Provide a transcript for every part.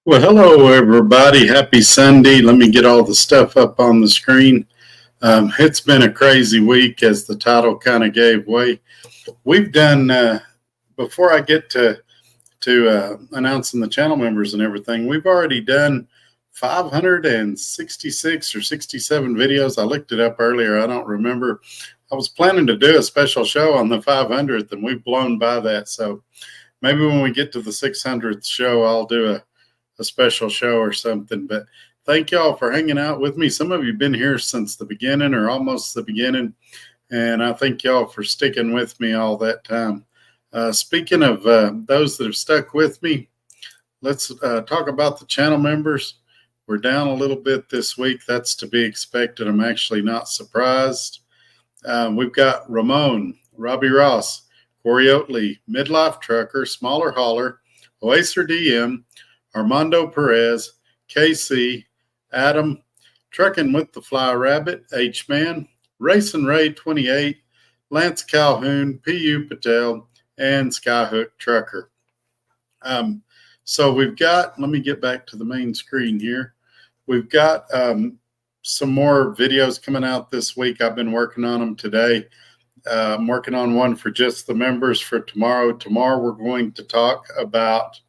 Well, hello, everybody. Happy Sunday. Let me get all the stuff up on the screen. It's been a crazy week, as the title kind of gave way. We've done, before I get to announcing the channel members and everything, we've already done 566 or 67 videos. I looked it up earlier. I don't remember. I was planning to do a special show on the 500th, and we've blown by that. So maybe when we get to the 600th show, I'll do a special show or something. But thank y'all for hanging out with me. Some of you have been here since the beginning or almost the beginning, and I thank y'all for sticking with me all that time. Speaking of those that have stuck with me, let's talk about the channel members. We're down a little bit this week. That's to be expected. I'm actually not surprised. We've got Ramon, Robbie Ross, Corey Oatley, Midlife Trucker, Smaller Hauler, Oaser DM, Armando Perez, KC, Adam, Trucking with the Fly Rabbit, H-Man, Racing Ray 28, Lance Calhoun, P.U. Patel, and Skyhook Trucker. So we've got, let me get back to the main screen here. We've got some more videos coming out this week. I've been working on them today. I'm working on one for just the members for tomorrow. Tomorrow we're going to talk about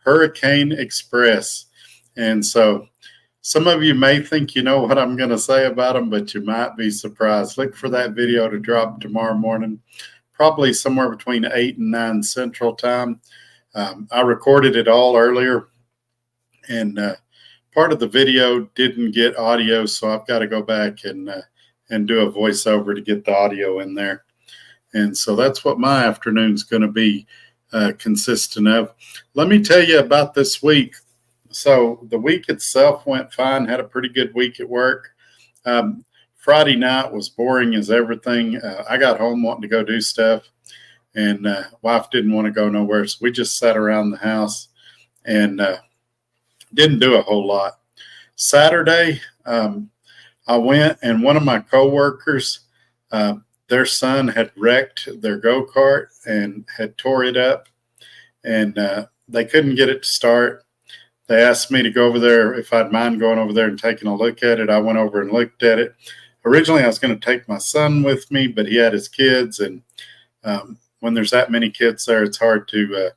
Hurricane Express. And so some of you may think you know what I'm going to say about them, but you might be surprised. Look for that video to drop tomorrow morning, probably somewhere between 8 and 9 Central Time. I recorded it all earlier, and part of the video didn't get audio, so I've got to go back and do a voiceover to get the audio in there. And so that's what my afternoon's going to be consistent of. Let me tell you about this week. So the week itself went fine, had a pretty good week at work. Friday night was boring as everything. I got home wanting to go do stuff, and wife didn't want to go nowhere, so we just sat around the house and didn't do a whole lot. Saturday, I went, and one of my coworkers, their son had wrecked their go-kart and had tore it up, and they couldn't get it to start. They asked me to go over there if I'd mind going over there and taking a look at it. I went over and looked at it. Originally, I was going to take my son with me, but he had his kids, and when there's that many kids there, it's hard to,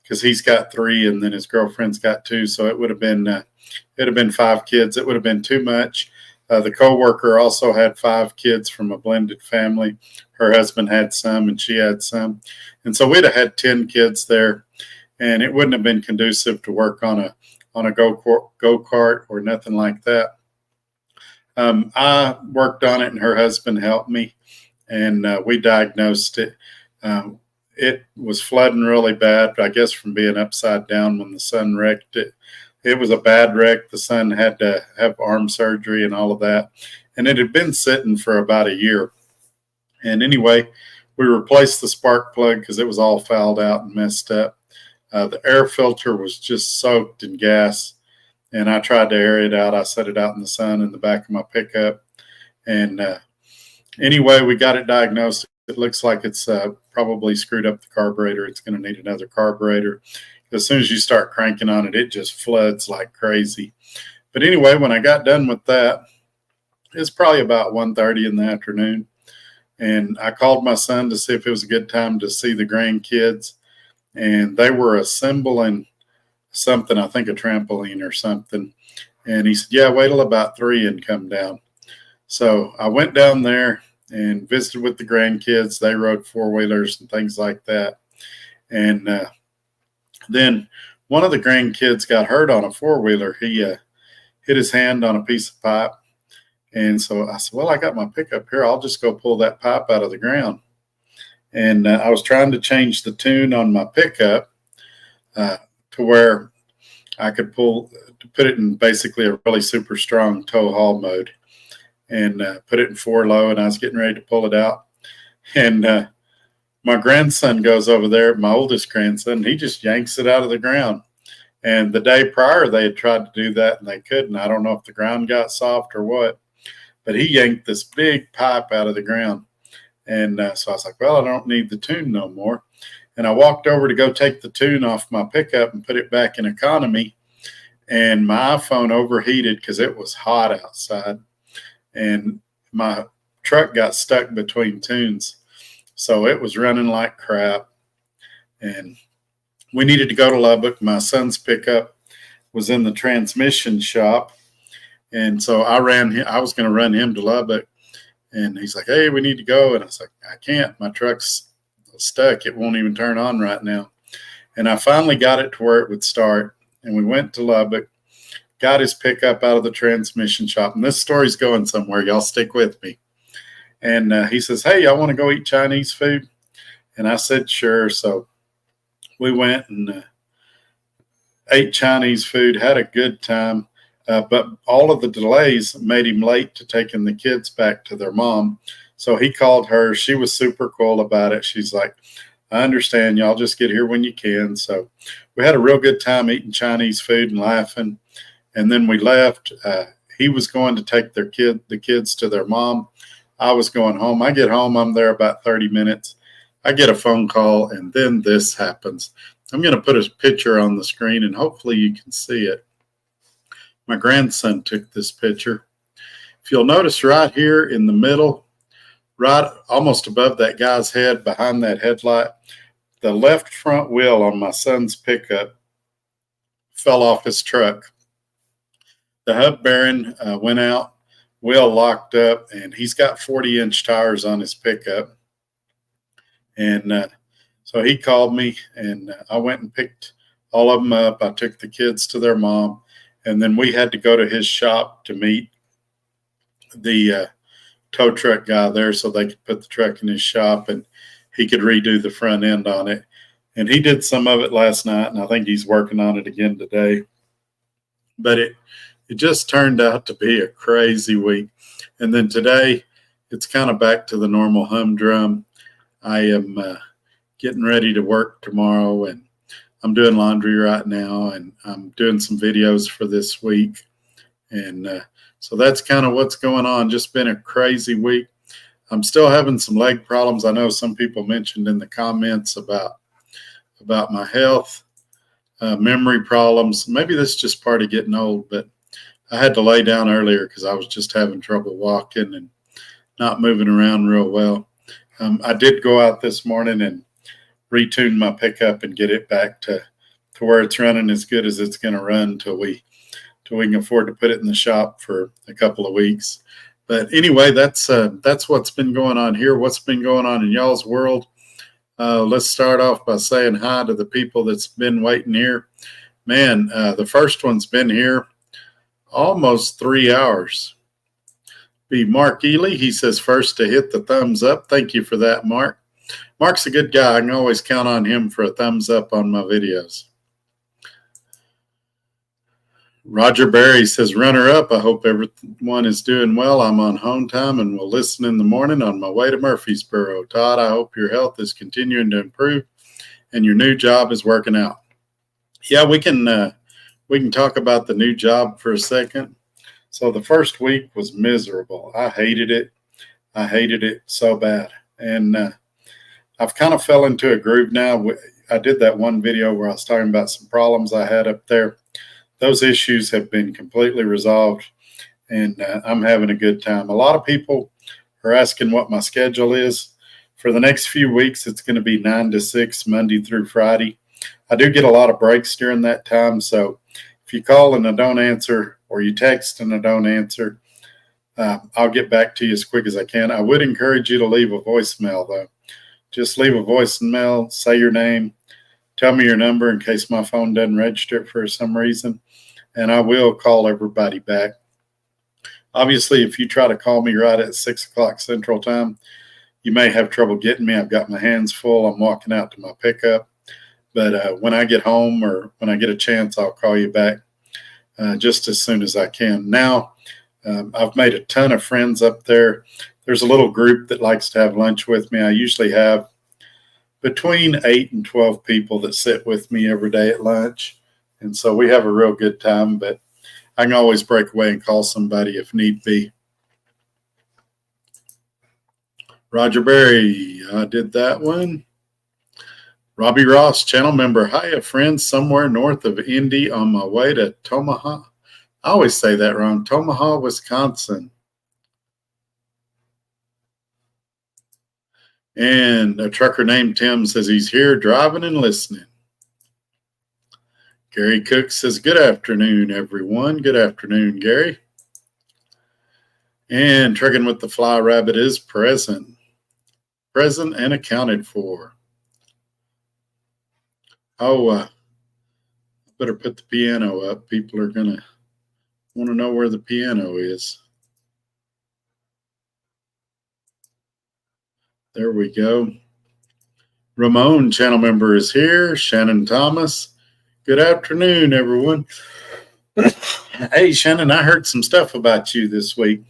because he's got 3 and then his girlfriend's got 2, so it would have been, it'd have been 5 kids. It would have been too much. The coworker also had 5 kids from a blended family. Her husband had some, and she had some, and so we'd have had 10 kids there, and it wouldn't have been conducive to work on a go-kart or nothing like that. I worked on it, and her husband helped me, and we diagnosed it. It was flooding really bad, I guess from being upside down when the son wrecked it. It was a bad wreck. The son had to have arm surgery and all of that. And it had been sitting for about a year. And anyway, we replaced the spark plug because it was all fouled out and messed up. The air filter was just soaked in gas. And I tried to air it out. I set it out in the sun in the back of my pickup. And anyway, we got it diagnosed. It looks like it's probably screwed up the carburetor. It's going to need another carburetor. As soon as you start cranking on it, it just floods like crazy. But anyway, when I got done with that, it's probably about 1:30 in the afternoon. And I called my son to see if it was a good time to see the grandkids. And they were assembling something, I think a trampoline or something. And he said, yeah, wait till about 3 and come down. So I went down there and visited with the grandkids. They rode 4-wheelers and things like that. And then one of the grandkids got hurt on a 4-wheeler. He hit his hand on a piece of pipe. And so I said, well, I got my pickup here. I'll just go pull that pipe out of the ground. And I was trying to change the tune on my pickup to where I could put it in basically a really super strong tow haul mode, and put it in 4 low, and I was getting ready to pull it out. And my grandson goes over there, my oldest grandson, he just yanks it out of the ground. And the day prior, they had tried to do that, and they couldn't. I don't know if the ground got soft or what, but he yanked this big pipe out of the ground. And so I was like, well, I don't need the tune no more. And I walked over to go take the tune off my pickup and put it back in economy. and my iPhone overheated because it was hot outside, and my truck got stuck between tunes. So it was running like crap, and we needed to go to Lubbock. My son's pickup was in the transmission shop, and so I was going to run him to Lubbock, and he's like, "Hey, we need to go," and I was like, "I can't. My truck's stuck. It won't even turn on right now." And I finally got it to where it would start, and we went to Lubbock, got his pickup out of the transmission shop, and this story's going somewhere. Y'all stick with me. And he says, "Hey, y'all want to go eat Chinese food?" And I said, "Sure." So we went and ate Chinese food, had a good time. But all of the delays made him late to taking the kids back to their mom. So he called her. She was super cool about it. She's like, "I understand. Y'all just get here when you can." So we had a real good time eating Chinese food and laughing. And then we left. He was going to take the kids to their mom. I was going home. I get home. I'm there about 30 minutes. I get a phone call, and then this happens. I'm going to put a picture on the screen, and hopefully you can see it. My grandson took this picture. If you'll notice right here in the middle, right almost above that guy's head, behind that headlight, the left front wheel on my son's pickup fell off his truck. The hub bearing went out, wheel locked up, and he's got 40-inch tires on his pickup. And so he called me, and I went and picked all of them up. I took the kids to their mom, and then we had to go to his shop to meet the tow truck guy there so they could put the truck in his shop and he could redo the front end on it. And he did some of it last night, and I think he's working on it again today. But it just turned out to be a crazy week. And then today, it's kind of back to the normal humdrum. I am getting ready to work tomorrow, and I'm doing laundry right now, and I'm doing some videos for this week. And so that's kind of what's going on. Just been a crazy week. I'm still having some leg problems. I know some people mentioned in the comments about my health, memory problems. Maybe this is just part of getting old, but I had to lay down earlier because I was just having trouble walking and not moving around real well. I did go out this morning and retune my pickup and get it back to where it's running as good as it's going to run till we can afford to put it in the shop for a couple of weeks. But anyway, that's what's been going on here. What's been going on in y'all's world? Let's start off by saying hi to the people that's been waiting here. Man, the first one's been here almost 3 hours. Be Mark Ely. He says first to hit the thumbs up. Thank you for that, Mark. Mark's a good guy. I can always count on him for a thumbs up on my videos. Roger Berry says, runner up. I hope everyone is doing well. I'm on home time and will listen in the morning on my way to Murfreesboro. Todd, I hope your health is continuing to improve and your new job is working out. Yeah, we can talk about the new job for a second. So the first week was miserable. I hated it. I hated it so bad. And I've kind of fell into a groove now. I did that one video where I was talking about some problems I had up there. Those issues have been completely resolved, and I'm having a good time. A lot of people are asking what my schedule is. For the next few weeks, it's going to be 9 to 6, Monday through Friday. I do get a lot of breaks during that time, so if you call and I don't answer, or you text and I don't answer, I'll get back to you as quick as I can. I would encourage you to leave a voicemail, though. Just leave a voicemail, say your name, tell me your number in case my phone doesn't register for some reason, and I will call everybody back. Obviously, if you try to call me right at 6 o'clock Central Time, you may have trouble getting me. I've got my hands full. I'm walking out to my pickup. But when I get home or when I get a chance, I'll call you back just as soon as I can. Now, I've made a ton of friends up there. There's a little group that likes to have lunch with me. I usually have between 8 and 12 people that sit with me every day at lunch. And so we have a real good time, but I can always break away and call somebody if need be. Roger Berry, I did that one. Robbie Ross, channel member. Hiya, friends, somewhere north of Indy on my way to Tomaha. I always say that wrong. Tomaha, Wisconsin. And a trucker named Tim says he's here driving and listening. Gary Cook says, good afternoon, everyone. Good afternoon, Gary. And Trucking with the Fly Rabbit is present. Present and accounted for. Oh, better put the piano up. People are going to want to know where the piano is. There we go. Ramon, channel member, is here. Shannon Thomas. Good afternoon, everyone. Hey, Shannon, I heard some stuff about you this week.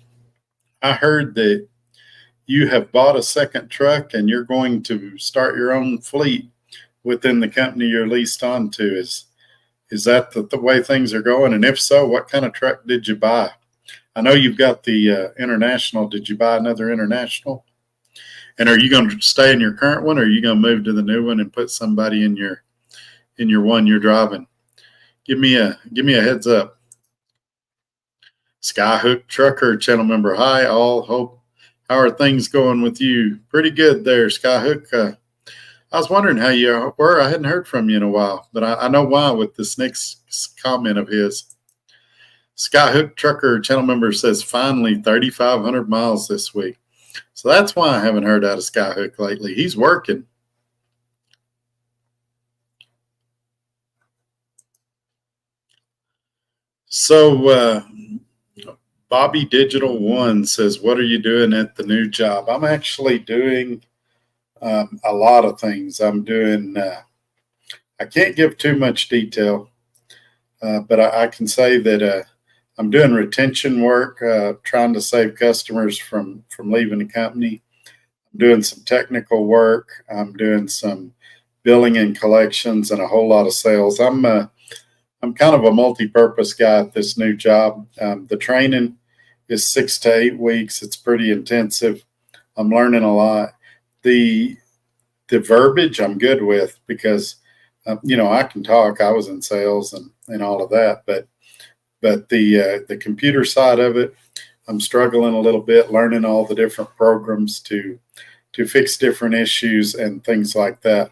I heard that you have bought a second truck and you're going to start your own fleet within the company you're leased onto. Is that the way things are going? And if so, what kind of truck did you buy? I know you've got the International. Did you buy another International? And are you going to stay in your current one, or are you going to move to the new one and put somebody in your one you're driving? Give me a heads up. Skyhook Trucker, channel member. Hi, all. Hope. How are things going with you? Pretty good there, Skyhook. I was wondering how you were. I hadn't heard from you in a while, but I know why with this next comment of his. Skyhook Trucker, channel member, says finally 3,500 miles this week. So that's why I haven't heard out of Skyhook lately. He's working. So Bobby Digital One says, what are you doing at the new job? I'm actually doing a lot of things. I'm doing, I can't give too much detail, but I can say that I'm doing retention work, trying to save customers from leaving the company. I'm doing some technical work. I'm doing some billing and collections and a whole lot of sales. I'm kind of a multi-purpose guy at this new job. The training is 6 to 8 weeks. It's pretty intensive. I'm learning a lot. The verbiage I'm good with because, I can talk. I was in sales and all of that, but the computer side of it, I'm struggling a little bit, learning all the different programs to fix different issues and things like that.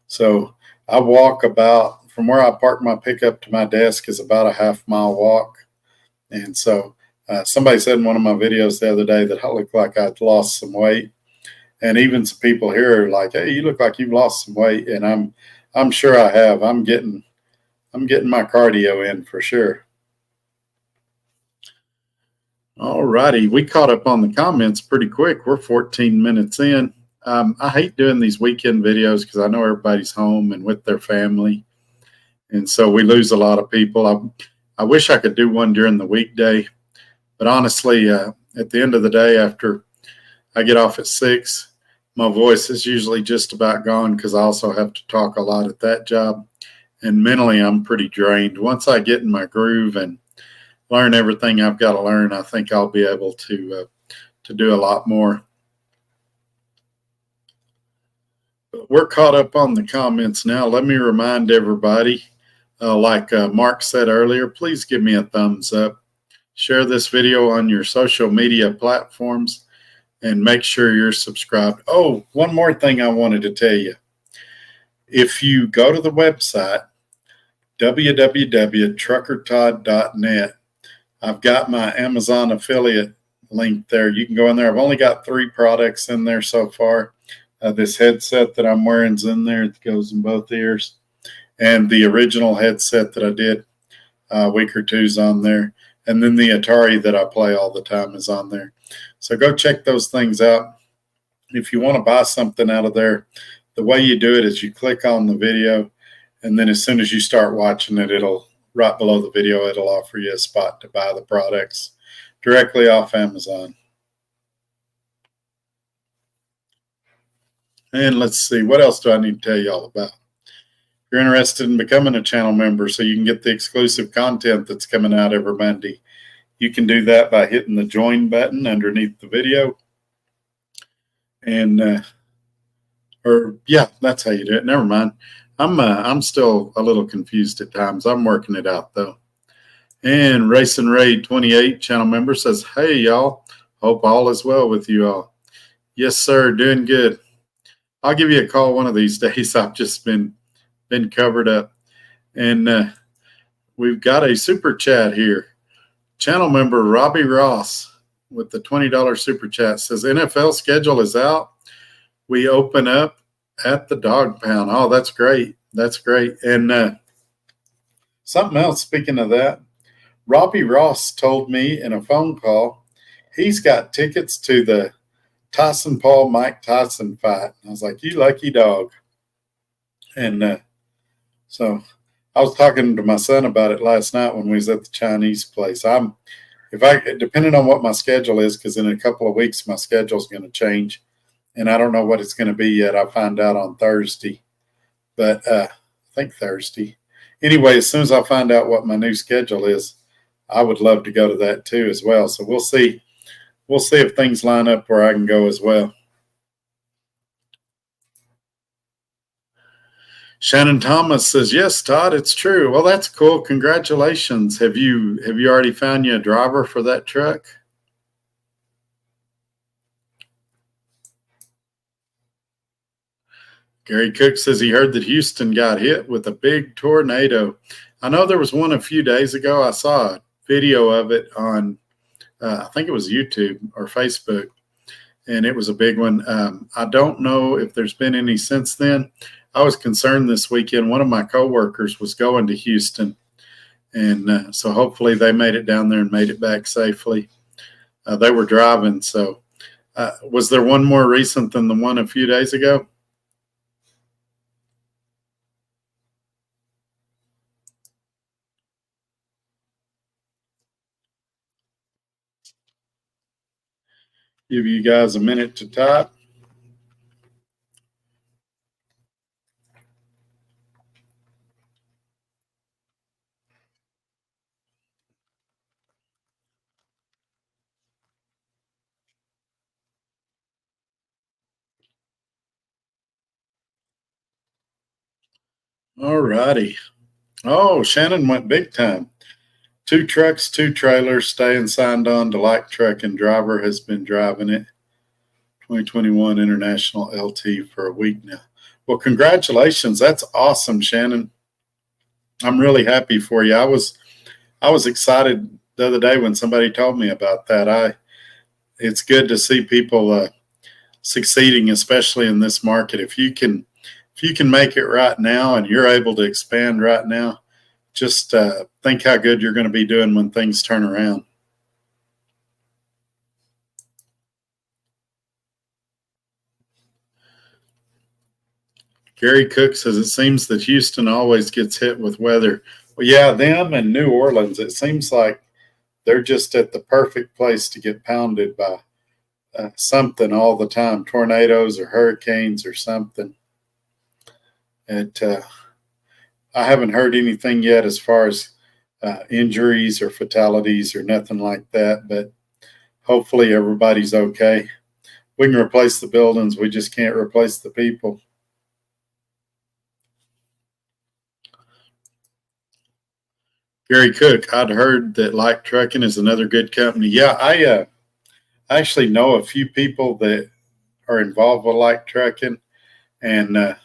So I walk about, from where I park my pickup to my desk is about a half-mile walk. And so somebody said in one of my videos the other day that I look like I'd lost some weight. And even some people here are like, hey, you look like you've lost some weight. And I'm sure I have. I'm getting my cardio in for sure. All righty. We caught up on the comments pretty quick. We're 14 minutes in. I hate doing these weekend videos because I know everybody's home and with their family. And so we lose a lot of people. I wish I could do one during the weekday. But honestly, at the end of the day, after I get off at 6, my voice is usually just about gone because I also have to talk a lot at that job. And mentally, I'm pretty drained. Once I get in my groove and learn everything I've got to learn, I think I'll be able to do a lot more. But we're caught up on the comments now. Let me remind everybody, like Mark said earlier, please give me a thumbs up. Share this video on your social media platforms and make sure you're subscribed. Oh, one more thing I wanted to tell you. If you go to the website, www.truckertodd.net, I've got my Amazon affiliate link there. You can go in there. I've only got 3 products in there so far. This headset that I'm wearing is in there. It goes in both ears. And the original headset that I did a week or two's on there. And then the Atari that I play all the time is on there. So go check those things out. If you want to buy something out of there, the way you do it is you click on the video, and then as soon as you start watching it, it'll right below the video, it'll offer you a spot to buy the products directly off Amazon. And let's see, what else do I need to tell you all about? If you're interested in becoming a channel member so you can get the exclusive content that's coming out every Monday, you can do that by hitting the join button underneath the video. And Or yeah, that's how you do it. Never mind. I'm still a little confused at times. I'm working it out though. And Racing Raid 28 channel member says, "Hey y'all, hope all is well with you all." Yes, sir, doing good. I'll give you a call one of these days. I've just been covered up, and we've got a super chat here. Channel member Robbie Ross with the $20 super chat says, "NFL schedule is out. We open up at the Dog Pound." Oh, that's great. That's great. And something else, speaking of that, Robbie Ross told me in a phone call he's got tickets to the Tyson Paul Mike Tyson fight. I was like, "You lucky dog." And so I was talking to my son about it last night when we was at the Chinese place. If I depending on what my schedule is, because in a couple of weeks my schedule's going to change, and I don't know what it's going to be yet. I'll find out on Thursday, but I think Thursday. Anyway, as soon as I find out what my new schedule is, I would love to go to that too as well. So we'll see. We'll see if things line up where I can go as well. Shannon Thomas says, "Yes, Todd, it's true." Well, that's cool. Congratulations. Have you already found you a driver for that truck? Gary Cook says he heard that Houston got hit with a big tornado. I know there was one a few days ago. I saw a video of it on, I think it was YouTube or Facebook, and it was a big one. I don't know if there's been any since then. I was concerned this weekend. One of my coworkers was going to Houston, and so hopefully they made it down there and made it back safely. They were driving. So was there one more recent than the one a few days ago? Give you guys a minute to type. All righty. Oh, Shannon went big time. 2 trucks, 2 trailers, staying signed on to light truck, and driver has been driving it. 2021 International LT for a week now. Well, congratulations. That's awesome, Shannon. I'm really happy for you. I was excited the other day when somebody told me about that. It's good to see people succeeding, especially in this market. If you can make it right now and you're able to expand right now, just think how good you're going to be doing when things turn around. Gary Cook says it seems that Houston always gets hit with weather. Well, yeah, them and New Orleans, it seems like they're just at the perfect place to get pounded by something all the time, tornadoes or hurricanes or something. And I haven't heard anything yet as far as injuries or fatalities or nothing like that, but hopefully everybody's okay. We can replace the buildings, we just can't replace the people. Gary Cook, I'd heard that Light Trucking is another good company. Yeah, I actually know a few people that are involved with Light Trucking, and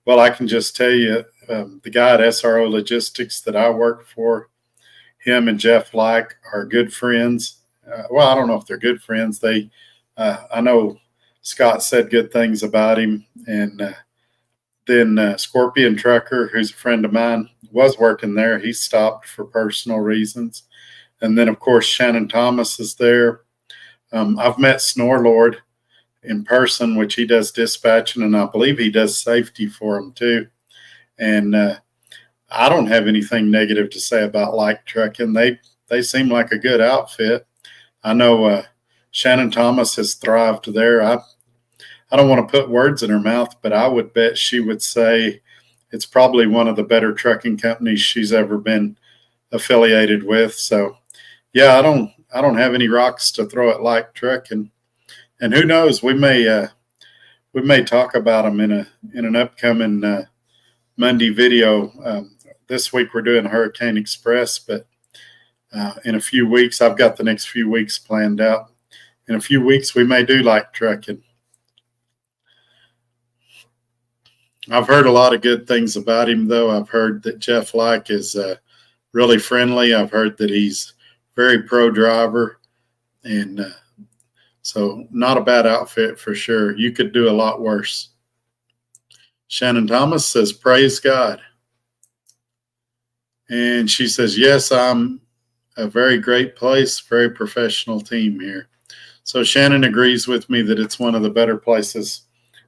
well, I can just tell you, the guy at SRO Logistics that I work for, him and Jeff Like are good friends. Well, I don't know if they're good friends. I know Scott said good things about him, and then Scorpion Trucker, who's a friend of mine, was working there. He stopped for personal reasons. And then, of course, Shannon Thomas is there. I've met Snorlord in person, which he does dispatching, and I believe he does safety for them too. And I don't have anything negative to say about Light Trucking. They seem like a good outfit. I know Shannon Thomas has thrived there. I don't want to put words in her mouth, but I would bet she would say it's probably one of the better trucking companies she's ever been affiliated with. So, yeah, I don't have any rocks to throw at Light Trucking, and who knows, we may we may talk about them in an upcoming Monday video. This week we're doing Hurricane Express, but in a few weeks, I've got the next few weeks planned out. In a few weeks, we may do light trucking. I've heard a lot of good things about him, though. I've heard that Jeff Like is really friendly. I've heard that he's very pro driver, and so not a bad outfit for sure. You could do a lot worse. Shannon Thomas says, praise God. And she says, yes, I'm a very great place, very professional team here. So Shannon agrees with me that it's one of the better places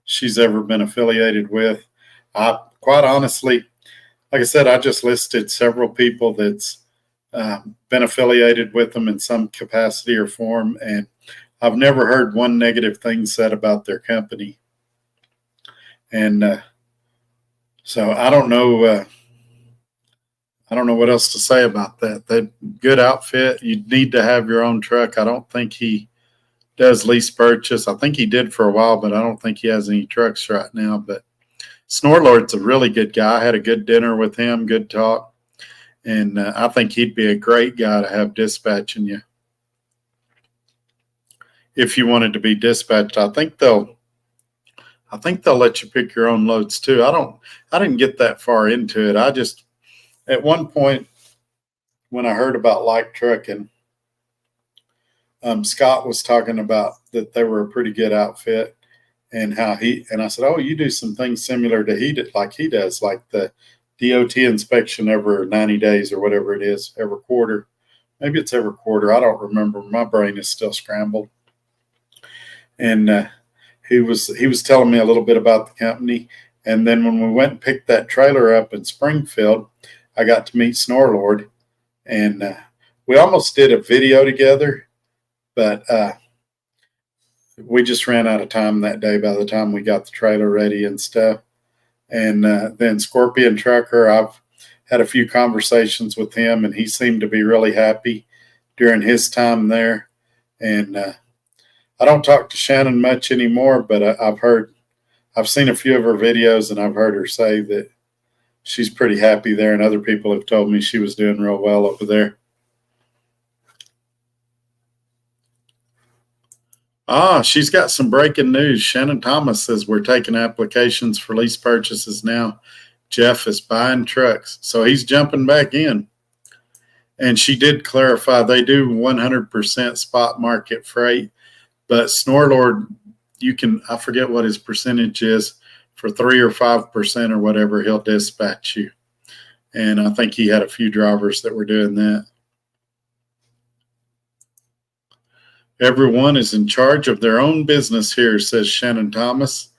she's ever been affiliated with. Quite honestly, like I said, I just listed several people that's been affiliated with them in some capacity or form, and I've never heard one negative thing said about their company. And so I don't know. I don't know what else to say about that. That good outfit. You need to have your own truck. I don't think he does lease purchase. I think he did for a while, but I don't think he has any trucks right now. But Snorlord's a really good guy. I had a good dinner with him, good talk. And I think he'd be a great guy to have dispatching you. If you wanted to be dispatched, I think they'll let you pick your own loads too. I didn't get that far into it. I just, at one point when I heard about light trucking, Scott was talking about that they were a pretty good outfit. And I said, oh, you do some things similar to he does, like the DOT inspection every 90 days or whatever it is, every quarter. Maybe it's every quarter. I don't remember. My brain is still scrambled. And he was telling me a little bit about the company. And then when we went and picked that trailer up in Springfield, I got to meet Snorlord. And we almost did a video together, but we just ran out of time that day by the time we got the trailer ready and stuff. And then Scorpion Trucker, I've had a few conversations with him, and he seemed to be really happy during his time there. And I don't talk to Shannon much anymore, but I've seen a few of her videos, and I've heard her say that she's pretty happy there, and other people have told me she was doing real well over there. She's got some breaking news. Shannon Thomas says we're taking applications for lease purchases now. Jeff is buying trucks, so he's jumping back in. And she did clarify they do 100% spot market freight, but Snorlord, I forget what his percentage is, for 3 or 5% or whatever, he'll dispatch you. And I think he had a few drivers that were doing that. Everyone is in charge of their own business here, says Shannon Thomas.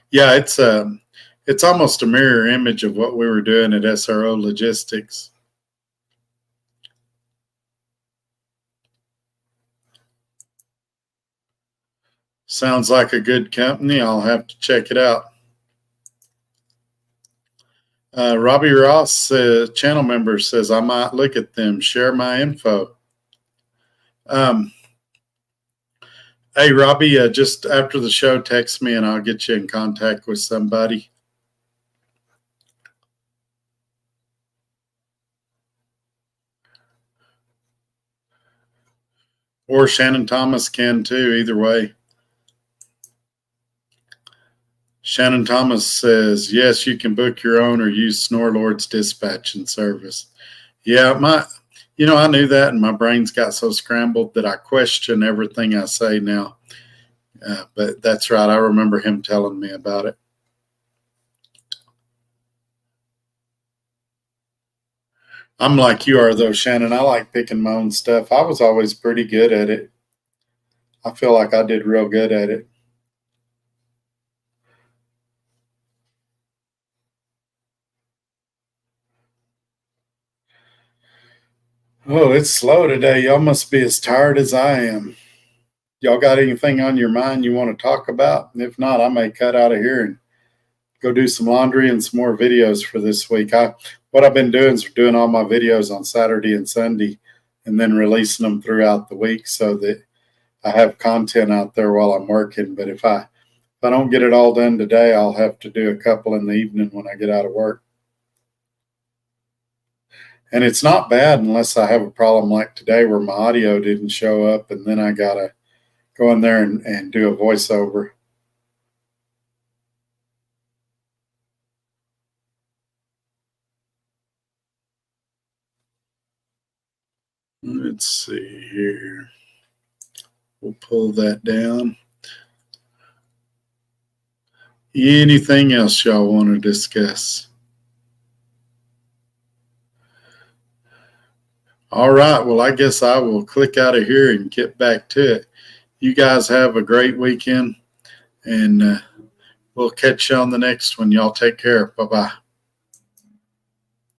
Yeah, it's almost a mirror image of what we were doing at SRO Logistics. Sounds like a good company. I'll have to check it out. Robbie Ross, channel member, says I might look at them. Share my info. Hey, Robbie, just after the show, text me and I'll get you in contact with somebody. Or Shannon Thomas can too, either way. Shannon Thomas says, yes, you can book your own or use Snorlord's dispatching service. Yeah, I knew that, and my brain's got so scrambled that I question everything I say now. But that's right. I remember him telling me about it. I'm like you are, though, Shannon. I like picking my own stuff. I was always pretty good at it. I feel like I did real good at it. Oh, it's slow today. Y'all must be as tired as I am. Y'all got anything on your mind you want to talk about? If not, I may cut out of here and go do some laundry and some more videos for this week. What I've been doing is doing all my videos on Saturday and Sunday and then releasing them throughout the week so that I have content out there while I'm working. But if I If I don't get it all done today, I'll have to do a couple in the evening when I get out of work. And it's not bad unless I have a problem like today where my audio didn't show up and then I got to go in there and do a voiceover. Let's see here. We'll pull that down. Anything else y'all want to discuss? All right. Well, I guess I will click out of here and get back to it. You guys have a great weekend, and we'll catch you on the next one. Y'all take care. Bye-bye.